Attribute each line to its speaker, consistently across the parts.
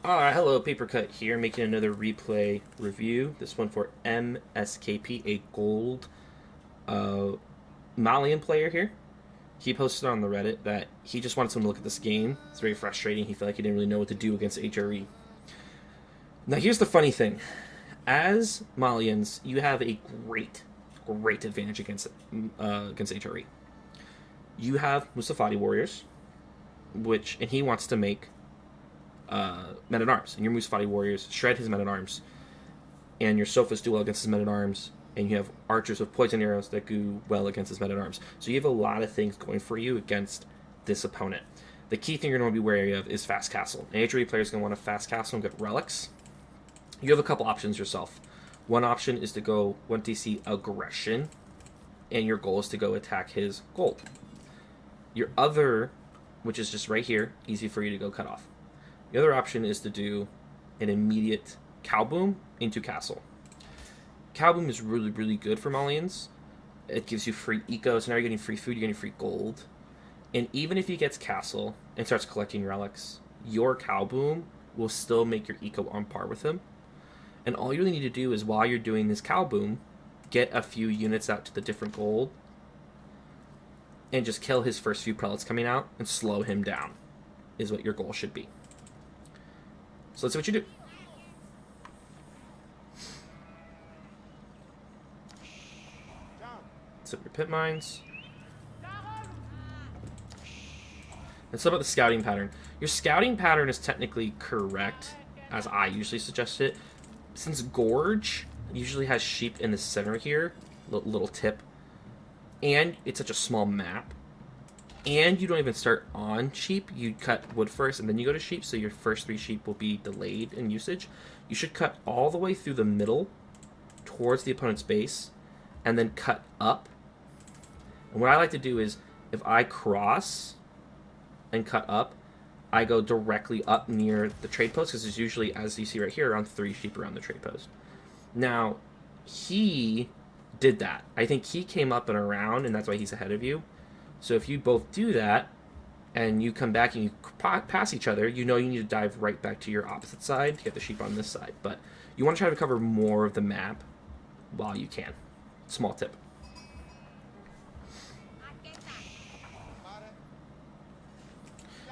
Speaker 1: Alright, hello, Paper Cut here, making another replay review. This one for MSKP, a gold Malian player here. He posted on the Reddit that he just wanted someone to look at this game. It's very frustrating. He felt like he didn't really know what to do against HRE. Now, here's the funny thing. As Malians, you have a great advantage against HRE. You have Musafati warriors, and he wants to make men-at-arms, and your Musafati warriors shred his men-at-arms, and your Sofas do well against his men-at-arms, and you have archers with poison arrows that do well against his men-at-arms. So you have a lot of things going for you against this opponent. The key thing you're going to be wary of is fast castle. An HRE player is going to want a fast castle and get relics. You have a couple options yourself. One option is to go 1DC aggression, and your goal is to go attack his gold. Your other, which is just right here, easy for you to go cut off. The other option is to do an immediate cow boom into castle. Cow boom is really good for Malians. It gives you free eco, so now you're getting free food, you're getting free gold. And even if he gets castle and starts collecting relics, your cow boom will still make your eco on par with him. And all you really need to do is, while you're doing this cow boom, get a few units out to the different gold and just kill his first few prelates coming out and slow him down, is what your goal should be. So let's see what you do. Set your pit mines. Let's talk about the scouting pattern. Your scouting pattern is technically correct, as I usually suggest it. Since Gorge usually has sheep in the center here, little tip, and it's such a small map, and you don't even start on sheep, you cut wood first and then you go to sheep, so your first 3 sheep will be delayed in usage. You should cut all the way through the middle towards the opponent's base and then cut up. And what I like to do is, if I cross and cut up, I go directly up near the trade post, because there's usually, as you see right here, around 3 sheep around the trade post. Now, he did that. I think he came up and around, and that's why he's ahead of you. So if you both do that, and you come back and you pass each other, you know you need to dive right back to your opposite side to get the sheep on this side. But you want to try to cover more of the map while you can. Small tip.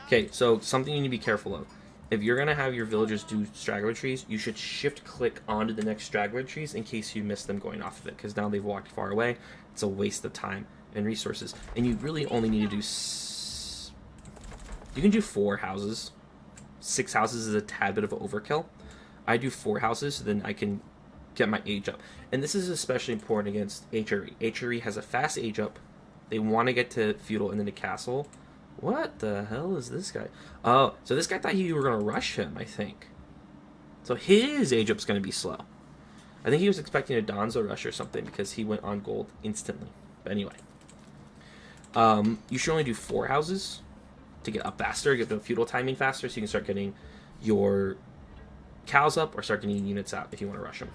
Speaker 1: Okay, so something you need to be careful of. If you're going to have your villagers do straggler trees, you should shift-click onto the next straggler trees in case you miss them going off of it, because now they've walked far away. It's a waste of time and resources. And you really only need to do... You can do 4 houses. 6 houses is a tad bit of overkill. I do 4 houses, so then I can get my age up. And this is especially important against HRE. HRE has a fast age up. They want to get to feudal and then to castle. What the hell is this guy? Oh, so this guy thought you were going to rush him, I think. So his age up's going to be slow. I think he was expecting a Donzo rush or something, because he went on gold instantly. But anyway. You should only do 4 houses to get up faster, get the feudal timing faster, so you can start getting your cows up or start getting units out if you want to rush them.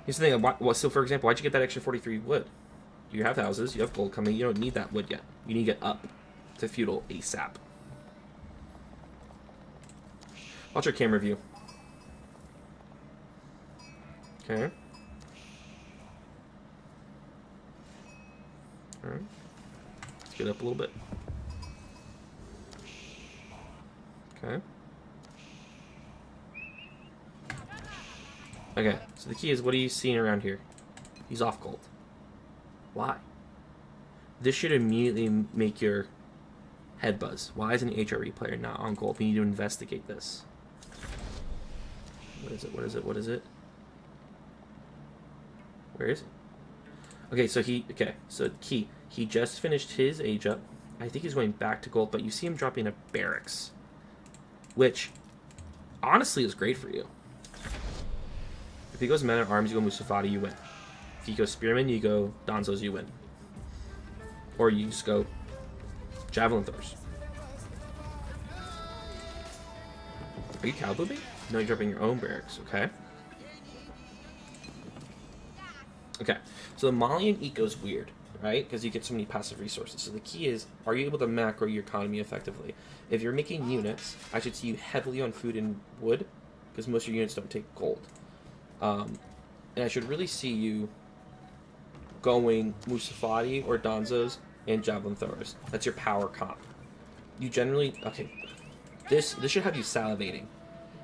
Speaker 1: Here's the thing, so for example, why'd you get that extra 43 wood? You have houses, you have gold coming, you don't need that wood yet. You need to get up to feudal ASAP. Watch your camera view. Okay. Alright. Let's get up a little bit. Okay. Okay, so the key is, what are you seeing around here? He's off gold. Why? This should immediately make your head buzz. Why is an HRE player not on gold? We need to investigate this. What is it? What is it? What is it? Where is it? Okay, so key. He just finished his age up. I think he's going back to gold, but you see him dropping a barracks, which honestly is great for you. If he goes men-at-arms, you go Musafati, you win. If you go spearmen, you go Donzos, you win. Or you just go javelin throwers. Are you cow booming? No, you're dropping your own barracks, okay? Okay, so the Malian eco is weird. right? Because you get so many passive resources. So the key is, are you able to macro your economy effectively? If you're making units, I should see you heavily on food and wood, because most of your units don't take gold. And I should really see you going Musafati or Donzos and Javelin Throwers. That's your power comp. You generally... Okay, this should have you salivating.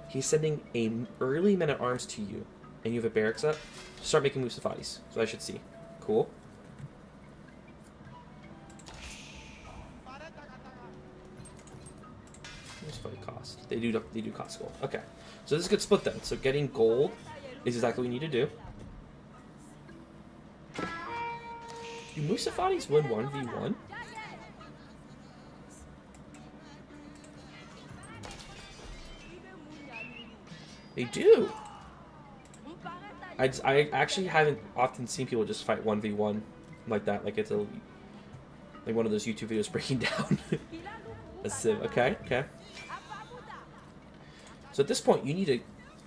Speaker 1: He's sending a early men-at-arms to you, and you have a barracks up. Start making Musafatis. So I should see. Cool. Musafati cost. They do cost gold. Okay. So this is a good split then. So getting gold is exactly what we need to do. Do Musafatis win 1v1? They do! I actually haven't often seen people just fight 1v1 like that. Like it's like one of those YouTube videos breaking down a civ. Okay, okay. So at this point, you need to...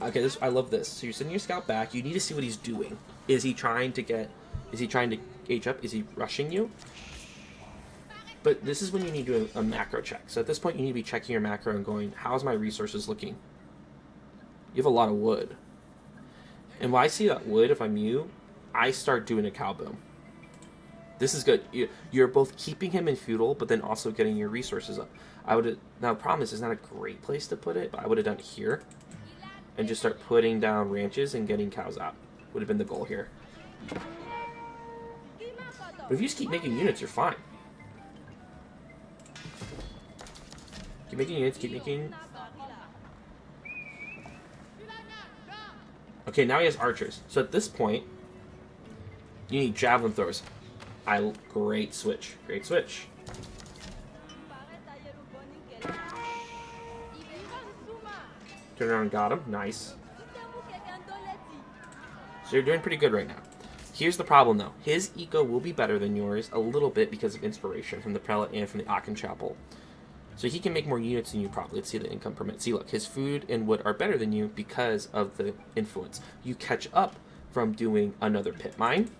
Speaker 1: Okay, I love this. So you're sending your scout back. You need to see what he's doing. Is he trying to age up? Is he rushing you? But this is when you need to do a macro check. So at this point, you need to be checking your macro and going, how's my resources looking? You have a lot of wood. And when I see that wood, if I'm you, I start doing a cow boom. This is good. You're both keeping him in feudal, but then also getting your resources up. Now, the problem is, it's not a great place to put it, but I would have done it here. And just start putting down ranches and getting cows out. Would have been the goal here. But if you just keep making units, you're fine. Keep making units, keep making... Okay, now he has archers. So at this point, you need javelin throwers. Great switch. Great switch. Turn around and got him. Nice. So you're doing pretty good right now. Here's the problem, though. His eco will be better than yours a little bit because of inspiration from the prelate and from the Aachen Chapel. So he can make more units than you probably. Let's see the income per minute. See, look, his food and wood are better than you because of the influence. You catch up from doing another pit mine,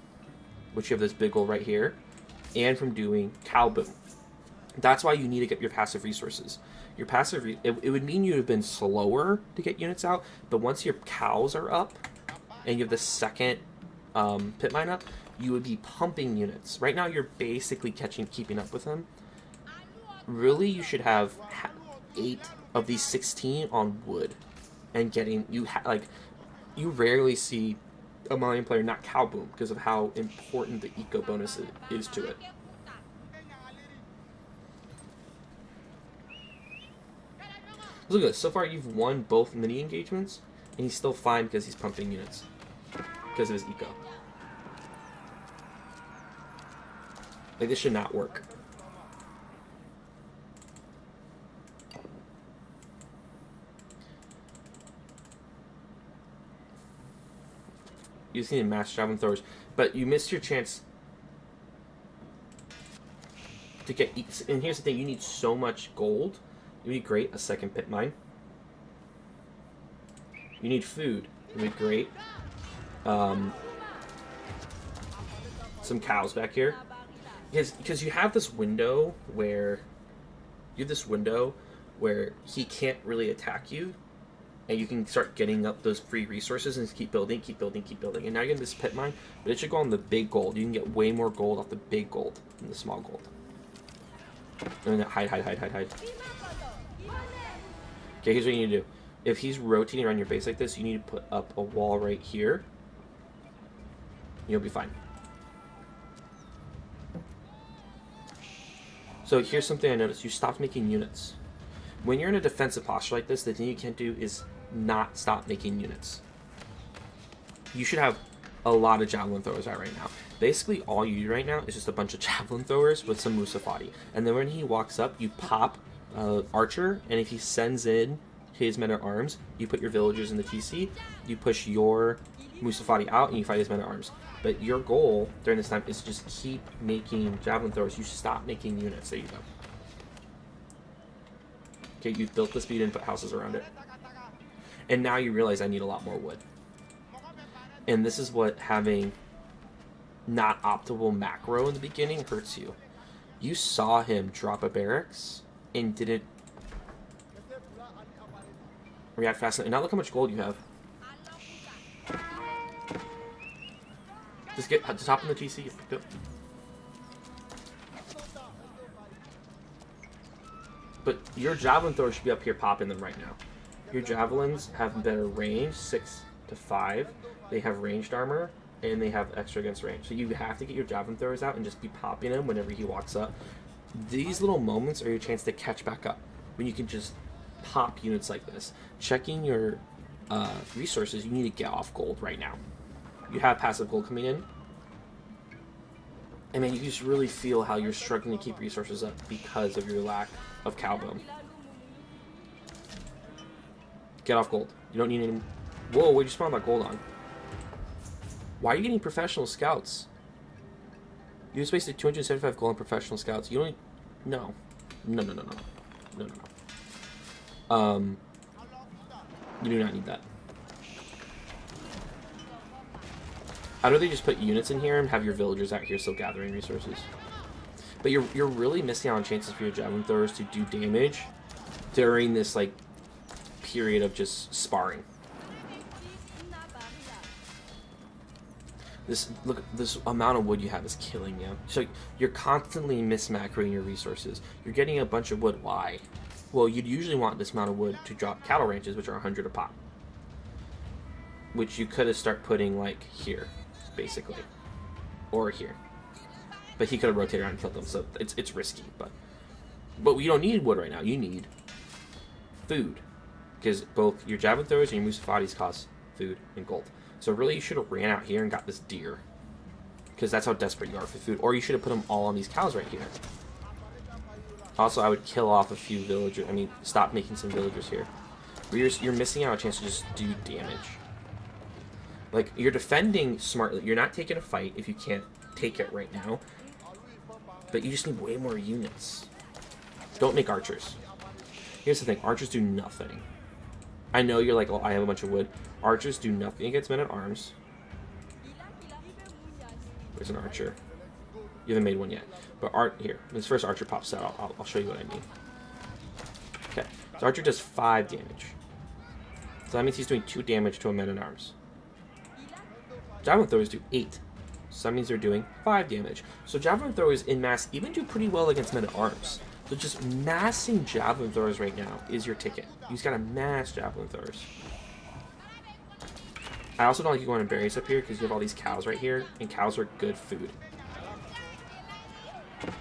Speaker 1: which you have this big goal right here, and from doing cow boom. That's why you need to get your passive resources. Your passive, it would mean you have been slower to get units out, but once your cows are up and you have the second pit mine up, you would be pumping units. Right now, you're basically keeping up with them. Really, you should have 8 of these 16 on wood, and getting you rarely see a Malian player not cow boom because of how important the eco bonus is to it. Look at this. So far, you've won both mini engagements, and he's still fine because he's pumping units because of his eco. Like, this should not work. You just need to match javelin throwers, but you missed your chance to get. And here's the thing: you need so much gold. It would be great. A second pit mine. You need food. It would be great. Some cows back here, because you have this window where he can't really attack you. And you can start getting up those free resources and keep building, keep building, keep building. And now you're getting this pit mine, but it should go on the big gold. You can get way more gold off the big gold than the small gold. And then hide. Okay, here's what you need to do. If he's rotating around your base like this, you need to put up a wall right here. You'll be fine. So here's something I noticed. You stopped making units. When you're in a defensive posture like this, the thing you can't do is not stop making units. You should have a lot of javelin throwers out right now. Basically, all you do right now is just a bunch of javelin throwers with some Musafati. And then when he walks up, you pop Archer, and if he sends in his men-at-arms, you put your villagers in the TC, you push your Musafati out, and you fight his men-at-arms. But your goal during this time is to just keep making javelin throwers. You stop making units. There you go. Okay, you've built this, but you didn't put houses around it. And now you realize I need a lot more wood. And this is what having not optimal macro in the beginning hurts you. You saw him drop a barracks and didn't react fast enough. And now look how much gold you have. Just hop in the TC. Go. But your javelin thrower should be up here popping them right now. Your javelins have better range, 6 to 5. They have ranged armor, and they have extra against range. So you have to get your javelin throwers out and just be popping him whenever he walks up. These little moments are your chance to catch back up. When you can just pop units like this. Checking your resources, you need to get off gold right now. You have passive gold coming in. And man, you just really feel how you're struggling to keep resources up because of your lack of cowbone. Get off gold. You don't need any... Whoa, where'd you spawn that gold on? Why are you getting professional scouts? You just wasted 275 gold on professional scouts. You don't... No. No. You do not need that. I'd rather just put units in here and have your villagers out here still gathering resources. But you're really missing out on chances for your javelin throwers to do damage during this like period of just sparring. This amount of wood you have is killing you. So you're constantly mismacroing your resources. You're getting a bunch of wood. Why? Well, you'd usually want this amount of wood to drop cattle ranches, which are 100 a pop. Which you could have start putting like here, basically, or here. But he could have rotated around and killed them, so it's risky. But you don't need wood right now. You need food, because both your javelin throwers and your Musafatis cost food and gold. So really, you should have ran out here and got this deer, because that's how desperate you are for food. Or you should have put them all on these cows right here. Also, I would kill off a few villagers. I mean, stop making some villagers here. You're missing out on a chance to just do damage. Like, you're defending smartly. You're not taking a fight if you can't take it right now. But you just need way more units. Don't make archers. Here's the thing. Archers do nothing. I know you're like, oh, I have a bunch of wood. Archers do nothing against men-at-arms. There's an archer. You haven't made one yet. But here, this first archer pops out. I'll show you what I mean. Okay. So archer does 5 damage. So that means he's doing 2 damage to a men-at-arms. Javelin throwers do 8. So that means they're doing 5 damage. So javelin throwers in mass even do pretty well against men-at-arms. So just massing javelin throwers right now is your ticket. You just gotta mass javelin throwers. I also don't like you going to berries up here because you have all these cows right here, and cows are good food.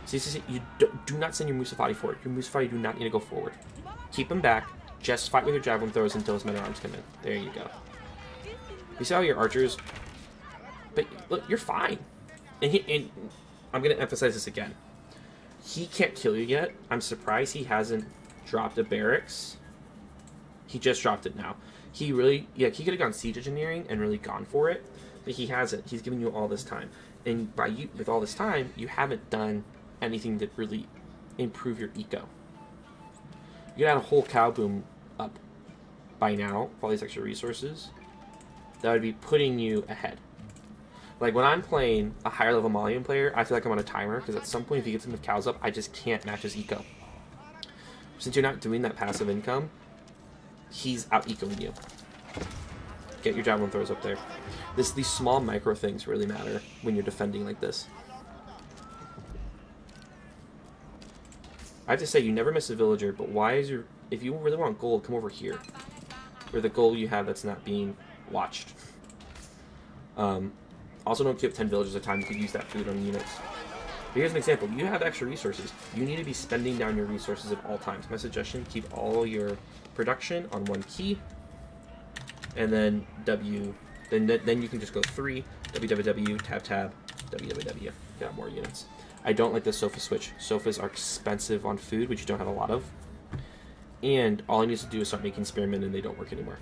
Speaker 1: See, you do not send your Musafati forward. Your Musafati do not need to go forward. Keep them back. Just fight with your javelin throwers until his men-at-arms come in. There you go. You see how your archers... But look, you're fine. And I'm going to emphasize this again. He can't kill you yet. I'm surprised he hasn't dropped a barracks. He just dropped it now. He really... Yeah, he could have gone siege engineering and really gone for it. But he hasn't. He's giving you all this time. And with all this time, you haven't done anything to really improve your eco. You could add a whole cow boom up by now with all these extra resources. That would be putting you ahead. Like when I'm playing a higher level Malian player, I feel like I'm on a timer because at some point if he gets enough cows up, I just can't match his eco. Since you're not doing that passive income, he's out ecoing you. Get your javelin throwers up there. These small micro things really matter when you're defending like this. I have to say, you never miss a villager, but why is your... If you really want gold, come over here. Or the gold you have that's not being watched. Also, don't keep 10 villagers at a time. You could use that food on units. But here's an example. You have extra resources. You need to be spending down your resources at all times. My suggestion, keep all your production on one key. And then W... Then you can just go 3, WWW, tab, WWW. Get more units. I don't like the sofa switch. Sofas are expensive on food, which you don't have a lot of. And all I need to do is start making spearmen and they don't work anymore.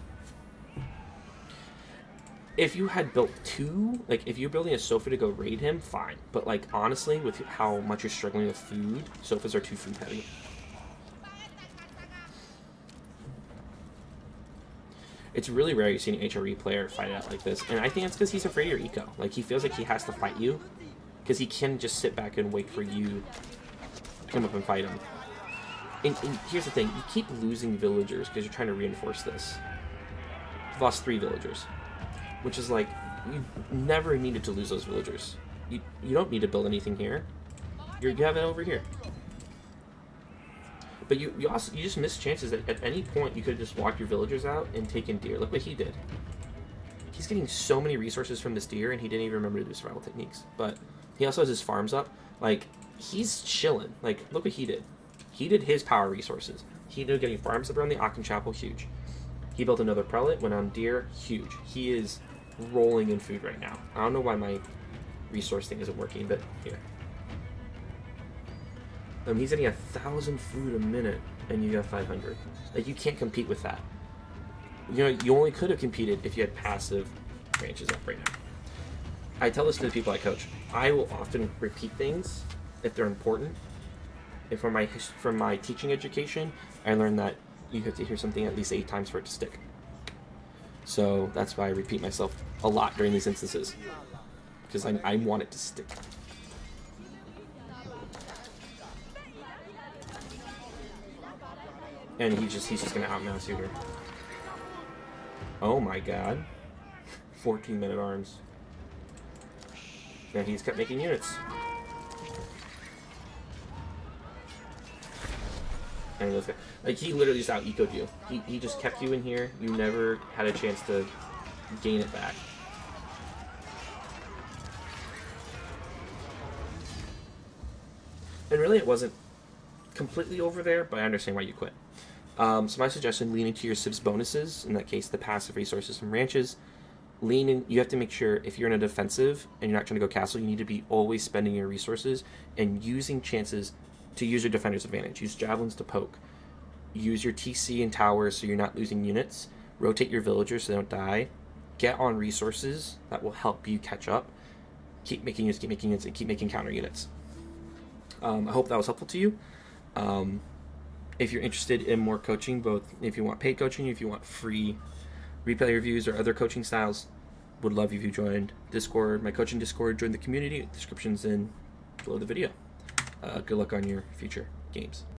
Speaker 1: If you had built 2, like if you're building a sofa to go raid him, fine. But like honestly, with how much you're struggling with food, sofas are too food heavy. It's really rare you see an HRE player fight out like this, and I think it's because he's afraid of your eco. Like, he feels like he has to fight you, because he can just sit back and wait for you to come up and fight him. And here's the thing, you keep losing villagers because you're trying to reinforce this. You've lost 3 villagers, which is like, you never needed to lose those villagers. You don't need to build anything here. You have it over here. But you just miss chances that at any point you could have just walked your villagers out and taken deer. Look what he did. He's getting so many resources from this deer, and he didn't even remember to do survival techniques. But he also has his farms up. Like, he's chilling. Like, look what he did. He did his power resources. He did getting farms up around the Aachen Chapel, huge. He built another prelate, went on deer, huge. He is rolling in food right now. I don't know why my resource thing isn't working, but here. He's getting 1,000 food a minute, and you got 500. Like, you can't compete with that. You know, you only could have competed if you had passive branches up right now. I tell this to the people I coach. I will often repeat things if they're important. And from my teaching education, I learned that you have to hear something at least 8 times for it to stick. So that's why I repeat myself a lot during these instances, because I want it to stick. And he's just gonna outmouse you here. Oh my god. 14 minute arms. And he's kept making units. And let's go. Like, he literally just out-ecoed you. He just kept you in here. You never had a chance to gain it back. And really it wasn't completely over there, but I understand why you quit. So my suggestion, lean into your Civs bonuses, in that case the passive resources from ranches. Lean in. You have to make sure if you're in a defensive and you're not trying to go castle, you need to be always spending your resources and using chances to use your defender's advantage. Use javelins to poke. Use your TC and towers so you're not losing units. Rotate your villagers so they don't die. Get on resources that will help you catch up. Keep making units, and keep making counter units. I hope that was helpful to you. If you're interested in more coaching, both if you want paid coaching, if you want free replay reviews or other coaching styles, would love if you joined Discord, my coaching Discord. Join the community. Description's in below the video. Good luck on your future games.